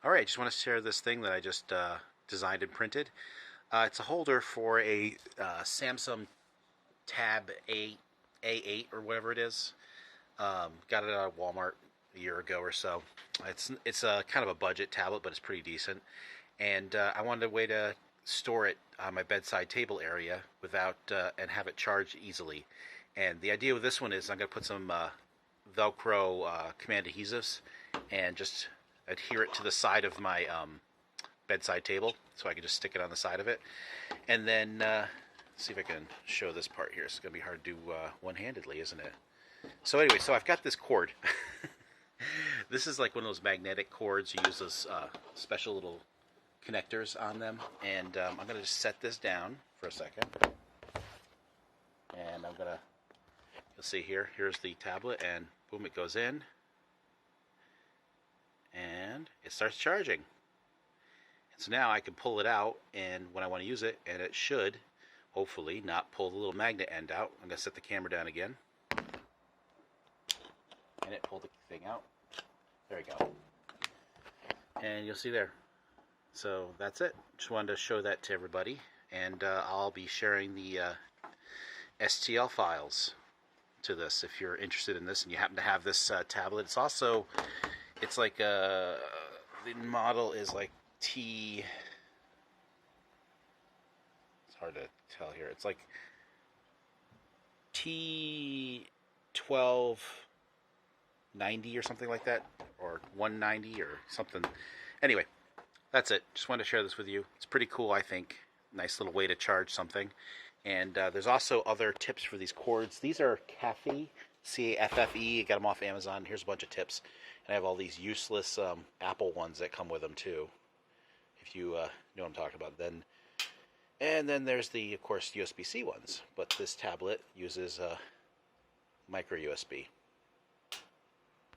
Alright, just want to share this thing that I just designed and printed. It's a holder for a Samsung Tab A8 or whatever it is. Got it at Walmart a year ago or so. It's a kind of a budget tablet, but it's pretty decent. And I wanted a way to store it on my bedside table area without and have it charged easily. And the idea with this one is I'm going to put some Velcro command adhesives and just adhere it to the side of my bedside table so I can just stick it on the side of it. And then see if I can show this part here. It's going to be hard to do one-handedly, isn't it? So anyway, so I've got this cord. This is like one of those magnetic cords. You use those special little connectors on them. And I'm going to just set this down for a second. And I'm going to, you'll see here, here's the tablet, and boom, it goes in. And it starts charging. And so now I can pull it out, and when I want to use it, and it should, hopefully, not pull the little magnet end out. I'm going to set the camera down again. And it pulled the thing out. There we go. And you'll see there. So that's it. Just wanted to show that to everybody. And I'll be sharing the STL files to this if you're interested in this and you happen to have this tablet. It's also, it's like the model is like T, it's hard to tell here. It's like T1290 or something like that, or 190 or something. Anyway, that's it. Just wanted to share this with you. It's pretty cool, I think. Nice little way to charge something. And there's also other tips for these cords. These are Caffe, C-A-F-F-E. I got them off Amazon. Here's a bunch of tips. And I have all these useless Apple ones that come with them too, if you know what I'm talking about. And then there's the, of course, USB-C ones. But this tablet uses micro USB.